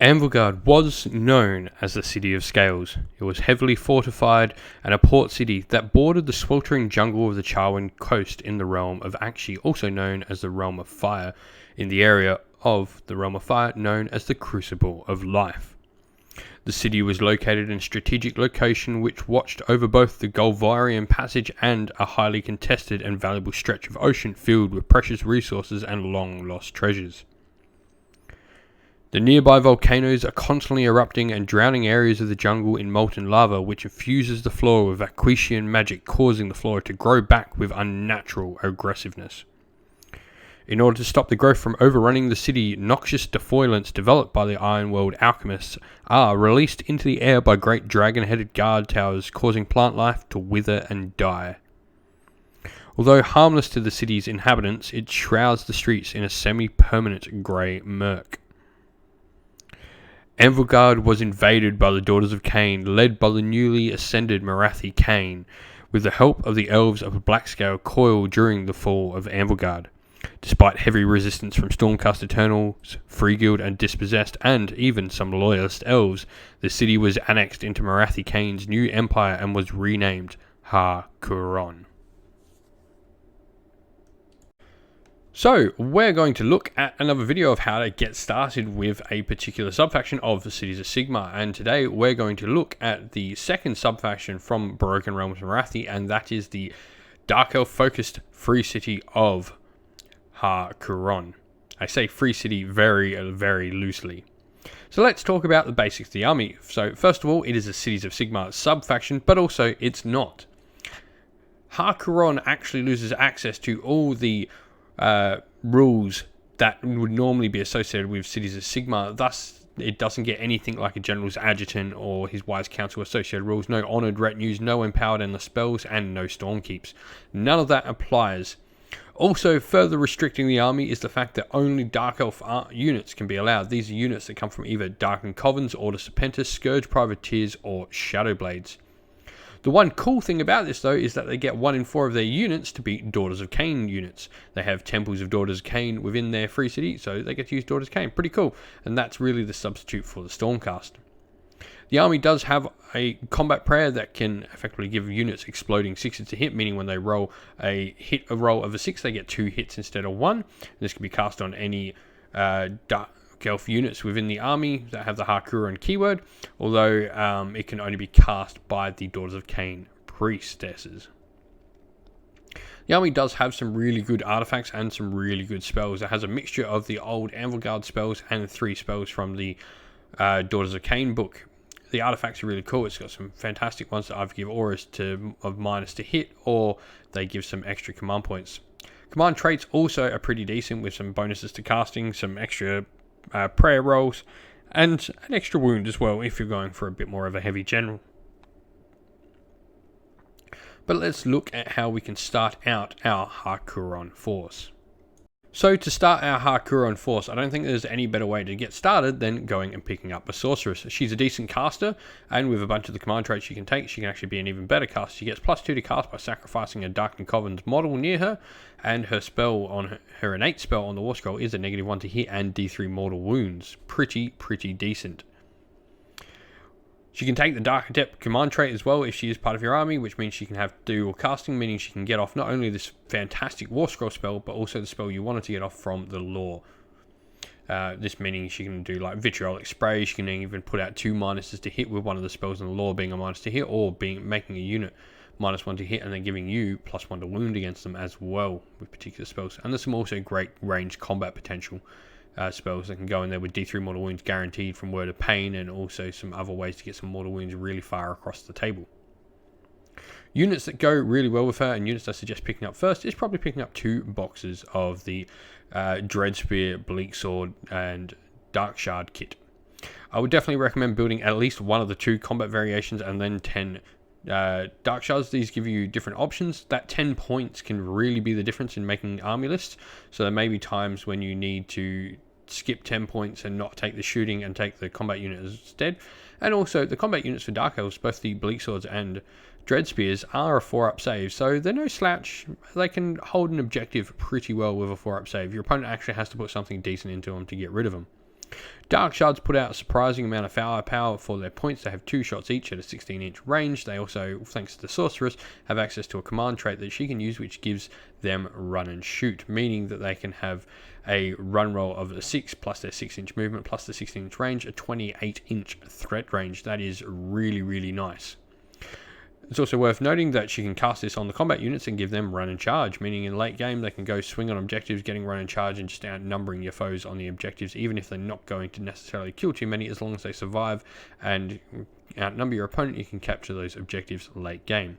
Anvilgard was known as the City of Scales. It was heavily fortified and a port city that bordered the sweltering jungle of the Charwin coast in the Realm of Akshi, also known as the Realm of Fire, in the area of the Realm of Fire known as the Crucible of Life. The city was located in a strategic location which watched over both the Golvarian Passage and a highly contested and valuable stretch of ocean filled with precious resources and long-lost treasures. The nearby volcanoes are constantly erupting and drowning areas of the jungle in molten lava, which infuses the flora with Aquitian magic, causing the flora to grow back with unnatural aggressiveness. In order to stop the growth from overrunning the city, noxious defoliants developed by the Iron World alchemists are released into the air by great dragon-headed guard towers, causing plant life to wither and die. Although harmless to the city's inhabitants, it shrouds the streets in a semi-permanent grey murk. Anvilgard was invaded by the Daughters of Cain, led by the newly ascended Morathi Cain, with the help of the elves of Blackscale Coil during the fall of Anvilgard. Despite heavy resistance from Stormcast Eternals, Free Guild and Dispossessed, and even some loyalist elves, the city was annexed into Morathi Cain's new empire and was renamed Har Kuron. So, we're going to look at another video of how to get started with a particular subfaction of the Cities of Sigmar, and today we're going to look at the second subfaction from Broken Realms Morathi, and that is the Dark Elf focused free city of Har Kuron. I say free city very, very loosely. So let's talk about the basics of the army. So first of all, it is a Cities of Sigmar subfaction, but also it's not. Har Kuron actually loses access to all the rules that would normally be associated with Cities of Sigmar. Thus, it doesn't get anything like a General's Adjutant or his Wise Council associated rules. No Honoured Retinues, no Empowered Endless Spells, and no Stormkeeps. None of that applies. Also, further restricting the army is the fact that only Dark Elf units can be allowed. These are units that come from either Darkened Covens, Order Serpentis, Scourge Privateers, or Shadowblades. The one cool thing about this, though, is that they get 1 in 4 of their units to be Daughters of Cain units. They have Temples of Daughters of Cain within their free city, so they get to use Daughters of Cain. Pretty cool. And that's really the substitute for the Stormcast. The army does have a combat prayer that can effectively give units exploding 6s to hit, meaning when they roll a roll of a 6, they get 2 hits instead of 1. This can be cast on any Dark Elf units within the army that have the Har Kuron keyword, although it can only be cast by the Daughters of Cain priestesses. The army does have some really good artifacts and some really good spells. It has a mixture of the old Anvilgard spells and 3 spells from the Daughters of Cain book. The artifacts are really cool. It's got some fantastic ones that either give auras of minus to hit, or they give some extra command points. Command traits also are pretty decent, with some bonuses to casting, some extra prayer rolls, and an extra wound as well if you're going for a bit more of a heavy general. But let's look at how we can start out our Har Kuron force. So to start our Har Kuron force, I don't think there's any better way to get started than going and picking up a sorceress. She's a decent caster, and with a bunch of the command traits she can take, she can actually be an even better caster. She gets +2 to cast by sacrificing a Darkened Covens model near her, and her spell on her innate spell on the War Scroll is a -1 to hit and D3 mortal wounds. Pretty decent. She can take the Dark Adept command trait as well if she is part of your army, which means she can have dual casting, meaning she can get off not only this fantastic War Scroll spell, but also the spell you wanted to get off from the lore. This meaning she can do like Vitriolic Spray. She can even put out 2 minuses to hit with one of the spells in the lore being a minus to hit, or making a unit -1 to hit and then giving you +1 to wound against them as well with particular spells. And there's some also great ranged combat potential spells that can go in there with D3 mortal wounds guaranteed from Word of Pain, and also some other ways to get some mortal wounds really far across the table. Units that go really well with her, and units I suggest picking up first, is probably picking up 2 boxes of the Dreadspear, Bleak Sword, and Dark Shard kit. I would definitely recommend building at least one of the 2 combat variations and then 10 Dark Shards. These give you different options. That 10 points can really be the difference in making army lists, so there may be times when you need to skip 10 points and not take the shooting and take the combat unit instead. And also the combat units for Dark Elves, both the Bleak Swords and Dread Spears, are a 4-up save, so they're no slouch. They can hold an objective pretty well with a 4-up save. Your opponent actually has to put something decent into them to get rid of them. Dark Shards put out a surprising amount of firepower for their points. They have 2 shots each at a 16-inch range. They also, thanks to the Sorceress, have access to a command trait that she can use, which gives them run and shoot, meaning that they can have a run roll of a 6 plus their 6-inch movement plus the 16-inch range, a 28-inch threat range. That is really, really nice. It's also worth noting that she can cast this on the combat units and give them run and charge, meaning in late game they can go swing on objectives, getting run and charge and just outnumbering your foes on the objectives, even if they're not going to necessarily kill too many. As long as they survive and outnumber your opponent, you can capture those objectives late game.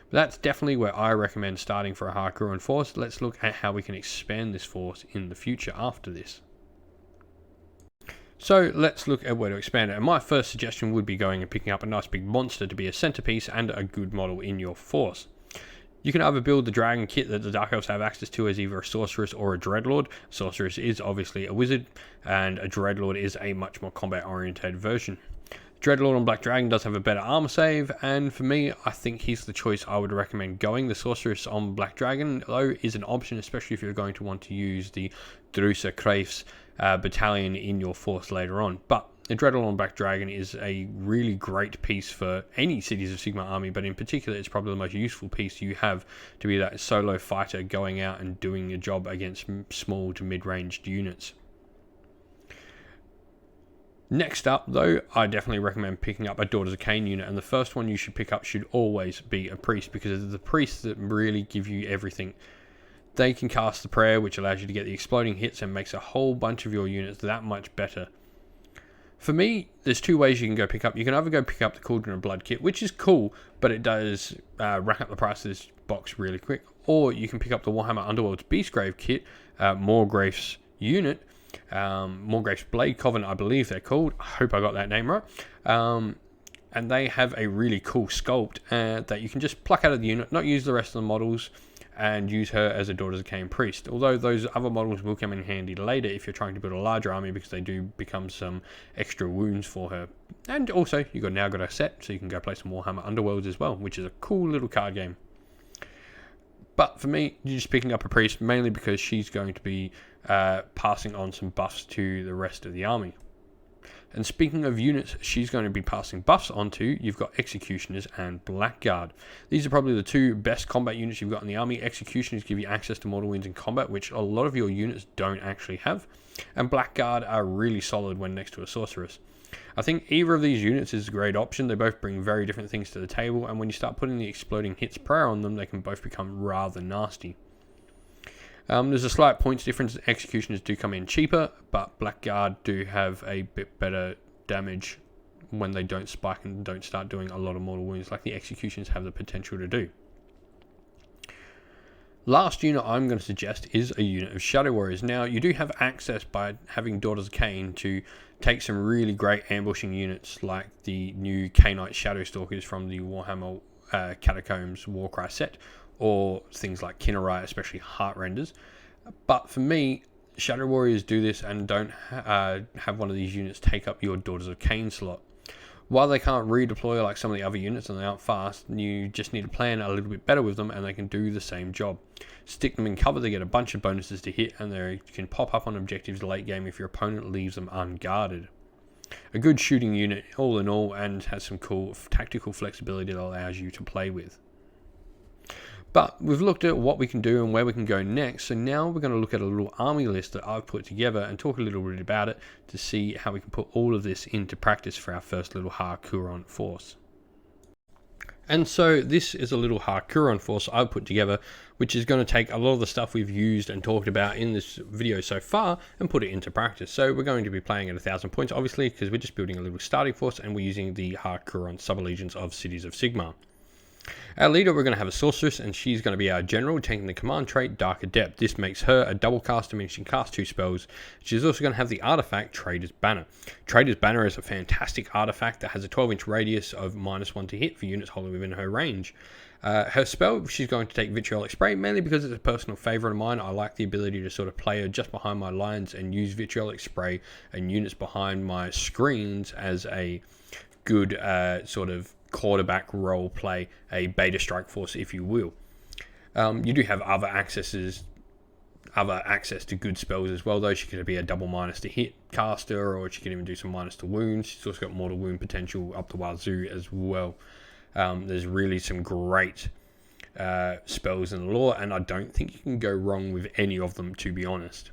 But that's definitely where I recommend starting for a Har Kuron force. Let's look at how we can expand this force in the future after this. So let's look at where to expand it. And my first suggestion would be going and picking up a nice big monster to be a centerpiece and a good model in your force. You can either build the dragon kit that the Dark Elves have access to as either a sorceress or a dreadlord. Sorceress is obviously a wizard, and a dreadlord is a much more combat oriented version. Dreadlord on Black Dragon does have a better armor save, and for me, I think he's the choice I would recommend going. The Sorceress on Black Dragon, though, is an option, especially if you're going to want to use the Drusa Kraefs battalion in your force later on. But the Dreadlord on Black Dragon is a really great piece for any Cities of Sigmar army, but in particular, it's probably the most useful piece you have to be that solo fighter going out and doing a job against small to mid-ranged units. Next up, though, I definitely recommend picking up a Daughters of Cain unit, and the first one you should pick up should always be a priest, because it's the priests that really give you everything. They can cast the prayer, which allows you to get the exploding hits and makes a whole bunch of your units that much better. For me, there's 2 ways you can go pick up. You can either go pick up the Cauldron of Blood kit, which is cool, but it does rack up the price of this box really quick, or you can pick up the Warhammer Underworld's Beastgrave kit, Morgrave's unit, Morgrave's Blade Covenant, I believe they're called. I hope I got that name right. And they have a really cool sculpt that you can just pluck out of the unit, not use the rest of the models, and use her as a Daughters of Cain priest. Although those other models will come in handy later if you're trying to build a larger army, because they do become some extra wounds for her. And also, you've now got a set, so you can go play some Warhammer Underworlds as well, which is a cool little card game. But for me, you're just picking up a priest, mainly because she's going to be passing on some buffs to the rest of the army. And speaking of units she's going to be passing buffs onto, you've got Executioners and Blackguard. These are probably the 2 best combat units you've got in the army. Executioners give you access to mortal wounds in combat, which a lot of your units don't actually have. And Blackguard are really solid when next to a Sorceress. I think either of these units is a great option. They both bring very different things to the table, and when you start putting the exploding hits prayer on them, they can both become rather nasty. There's a slight points difference. Executioners do come in cheaper, but Blackguard do have a bit better damage when they don't spike and don't start doing a lot of mortal wounds like the Executioners have the potential to do. Last unit I'm going to suggest is a unit of Shadow Warriors. Now, you do have access by having Daughters of Cain to take some really great ambushing units like the new Cainite Shadow Stalkers from the Warhammer Catacombs Warcry set, or things like Kinnerai, especially Heartrenders. But for me, Shadow Warriors do this and don't have one of these units take up your Daughters of Cain slot. While they can't redeploy like some of the other units and they aren't fast, you just need to plan a little bit better with them and they can do the same job. Stick them in cover, they get a bunch of bonuses to hit, and they can pop up on objectives late game if your opponent leaves them unguarded. A good shooting unit all in all, and has some cool tactical flexibility that allows you to play with. But we've looked at what we can do and where we can go next, so now we're going to look at a little army list that I've put together and talk a little bit about it to see how we can put all of this into practice for our first little Har Kuron force. And so this is a little Har Kuron force I've put together, which is going to take a lot of the stuff we've used and talked about in this video so far and put it into practice. So we're going to be playing at 1,000 points, obviously, because we're just building a little starting force and we're using the Har Kuron Sub-Allegiance of Cities of Sigmar. Our leader, we're going to have a sorceress, and she's going to be our general, taking the command trait Dark Adept. This makes her a double caster, meaning she can cast 2 spells. She's also going to have the artifact Trader's Banner. Trader's Banner is a fantastic artifact that has a 12-inch radius of -1 to hit for units holding within her range. Her spell, she's going to take Vitriolic Spray, mainly because it's a personal favourite of mine. I like the ability to sort of play her just behind my lines and use Vitriolic Spray and units behind my screens as a good sort of quarterback role play, a beta strike force if you will. You do have other accesses other access to good spells as well, though. She could be a double minus to hit caster, or she can even do some minus to wounds. She's also got mortal wound potential up the wazoo as well. There's really some great spells in the lore, and I don't think you can go wrong with any of them, to be honest.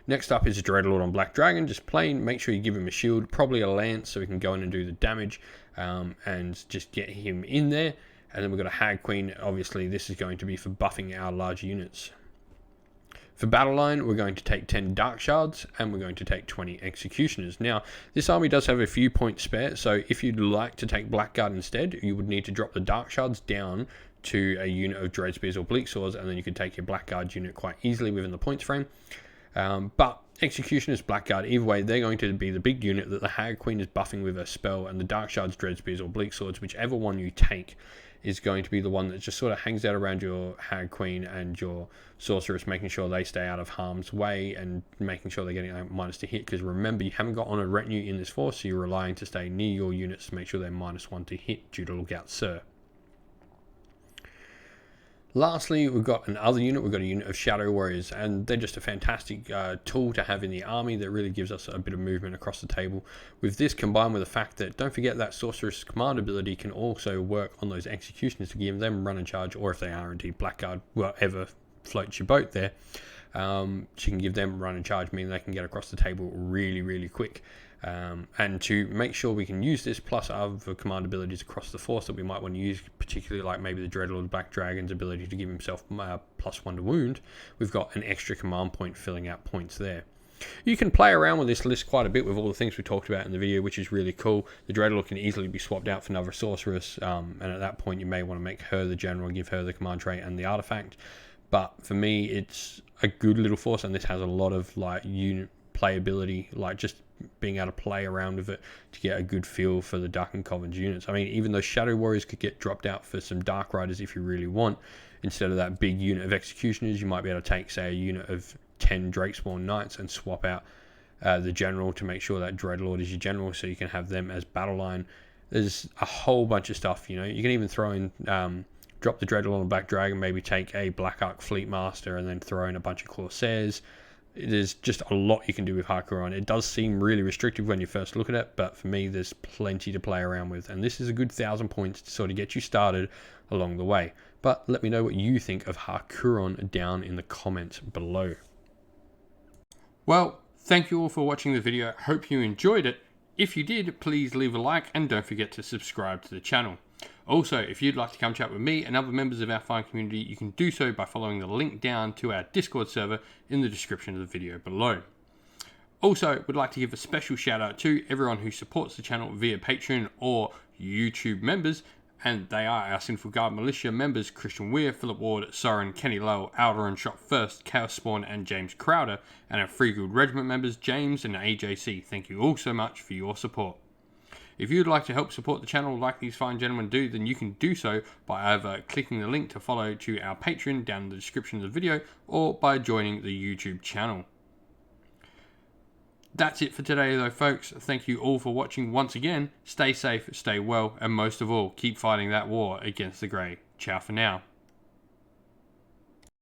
Next up is a Dreadlord on Black Dragon, just plain. Make sure you give him a shield, probably a lance, so he can go in and do the damage, and just get him in there. And then we've got a Hag Queen. Obviously, this is going to be for buffing our large units. For battle line, we're going to take 10 Dark Shards, and we're going to take 20 Executioners. Now, this army does have a few points spare, so if you'd like to take Blackguard instead, you would need to drop the Dark Shards down to a unit of Dread Spears or Bleak Swords, and then you could take your Blackguard unit quite easily within the points frame. But Executioners, Blackguard, either way, they're going to be the big unit that the Hag Queen is buffing with a spell, and the Dark Shards, Dread Spears, or Bleak Swords, whichever one you take, is going to be the one that just sort of hangs out around your Hag Queen and your Sorceress, making sure they stay out of harm's way and making sure they're getting a minus to hit. Because remember, you haven't got on a retinue in this force, so you're relying to stay near your units to make sure they're -1 to hit due to Lookout Sir. Lastly, we've got another unit. We've got a unit of Shadow Warriors, and they're just a fantastic tool to have in the army that really gives us a bit of movement across the table. With this combined with the fact that, don't forget that Sorceress command ability can also work on those Executioners to give them run and charge, or if they are indeed Blackguard, whatever floats your boat there, she can give them run and charge, meaning they can get across the table really, really quick. And to make sure we can use this plus other command abilities across the force that we might want to use, particularly like maybe the Dreadlord Black Dragon's ability to give himself +1 to wound, we've got an extra command point filling out points there. You can play around with this list quite a bit with all the things we talked about in the video, which is really cool. The Dreadlord can easily be swapped out for another Sorceress, and at that point you may want to make her the general, give her the command trait and the artifact. But for me, it's a good little force, and this has a lot of like unit playability, like just being able to play around with it to get a good feel for the Darkened Coven's units. I mean, even though Shadow Warriors could get dropped out for some Dark Riders if you really want, instead of that big unit of Executioners, you might be able to take, say, a unit of 10 Drakespawn Knights and swap out the general to make sure that Dreadlord is your general, so you can have them as battle line. There's a whole bunch of stuff, you know. You can even throw in, drop the Dreadlord on Black Dragon, maybe take a Black Arc Fleet Master and then throw in a bunch of Corsairs. There's just a lot you can do with Har Kuron. It does seem really restrictive when you first look at it, but for me, there's plenty to play around with. And this is a good 1,000 points to sort of get you started along the way. But let me know what you think of Har Kuron down in the comments below. Well, thank you all for watching the video. Hope you enjoyed it. If you did, please leave a like and don't forget to subscribe to the channel. Also, if you'd like to come chat with me and other members of our fine community, you can do so by following the link down to our Discord server in the description of the video below. Also, would like to give a special shout out to everyone who supports the channel via Patreon or YouTube members, and they are our Sinful Guard Militia members Christian Weir, Philip Ward, Soren, Kenny Lowell, Alderon Shot First, Chaos Spawn and James Crowder, and our Free Guild Regiment members James and AJC. Thank you all so much for your support. If you'd like to help support the channel like these fine gentlemen do, then you can do so by either clicking the link to follow to our Patreon down in the description of the video, or by joining the YouTube channel. That's it for today though, folks. Thank you all for watching once again. Stay safe, stay well, and most of all, keep fighting that war against the Grey. Ciao for now.